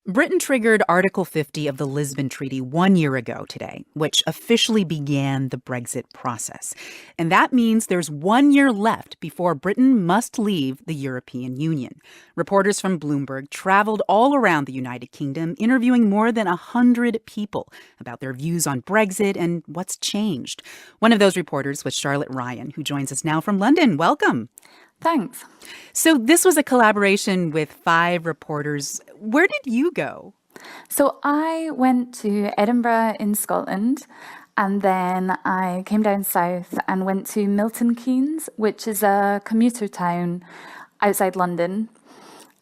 Britain triggered Article 50 of the Lisbon Treaty 1 year ago today, which officially began the Brexit process. And that means there's 1 year left before Britain must leave the European Union. Reporters from Bloomberg traveled all around the United Kingdom, interviewing more than 100 people about their views on Brexit and what's changed. One of those reporters was Charlotte Ryan, who joins us now from London. Welcome. Thanks. So this was a collaboration with 5 reporters. Where did you go? So I went to Edinburgh in Scotland, and then I came down south and went to Milton Keynes, which is a commuter town outside London.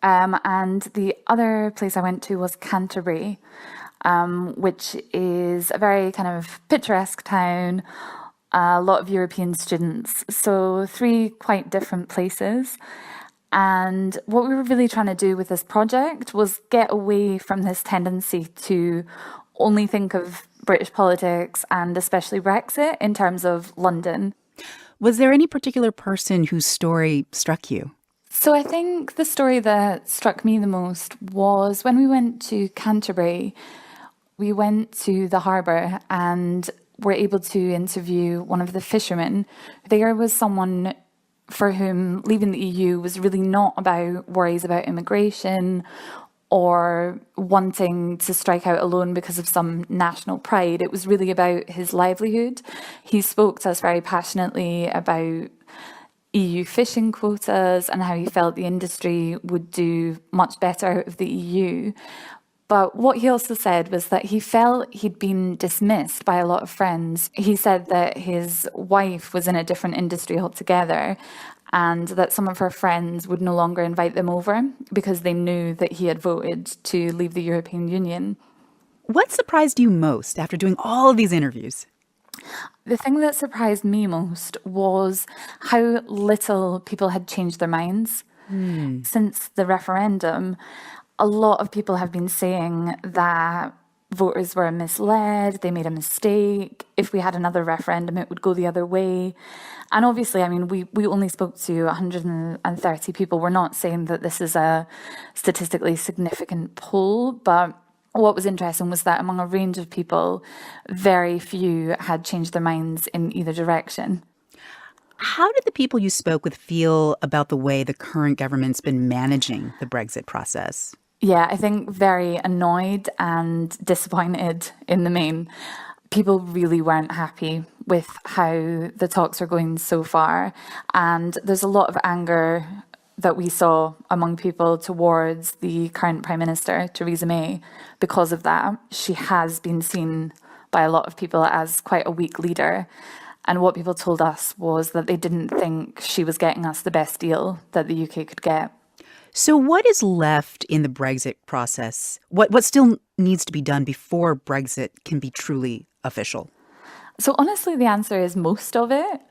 And the other place I went to was Canterbury, which is a very kind of picturesque town. A lot of European students. So 3 quite different places. And what we were really trying to do with this project was get away from this tendency to only think of British politics and especially Brexit in terms of London. Was there any particular person whose story struck you? So I think the story that struck me the most was when we went to Canterbury. We went to the harbour and were able to interview one of the fishermen. There was someone for whom leaving the EU was really not about worries about immigration or wanting to strike out alone because of some national pride. It was really about his livelihood. He spoke to us very passionately about EU fishing quotas and how he felt the industry would do much better out of the EU. But what he also said was that he felt he'd been dismissed by a lot of friends. He said that his wife was in a different industry altogether and that some of her friends would no longer invite them over because they knew that he had voted to leave the European Union. What surprised you most after doing all of these interviews? The thing that surprised me most was how little people had changed their minds since the referendum. A lot of people have been saying that voters were misled, they made a mistake. If we had another referendum, it would go the other way. And obviously, I mean, we only spoke to 130 people. We're not saying that this is a statistically significant poll, but what was interesting was that among a range of people, very few had changed their minds in either direction. How did the people you spoke with feel about the way the current government's been managing the Brexit process? Yeah, I think very annoyed and disappointed in the main. People really weren't happy with how the talks are going so far. And there's a lot of anger that we saw among people towards the current Prime Minister, Theresa May, because of that. She has been seen by a lot of people as quite a weak leader. And what people told us was that they didn't think she was getting us the best deal that the UK could get. So what is left in the Brexit process? What still needs to be done before Brexit can be truly official? So honestly, the answer is most of it.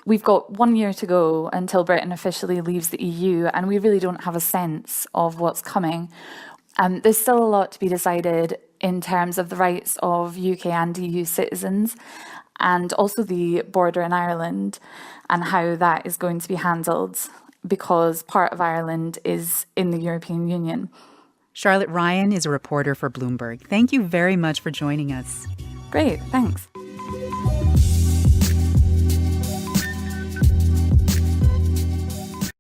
We've got 1 year to go until Britain officially leaves the EU, and we really don't have a sense of what's coming. There's still a lot to be decided in terms of the rights of UK and EU citizens, and also the border in Ireland and how that is going to be handled because part of Ireland is in the European Union. Charlotte Ryan is a reporter for Bloomberg. Thank you very much for joining us. Great, thanks.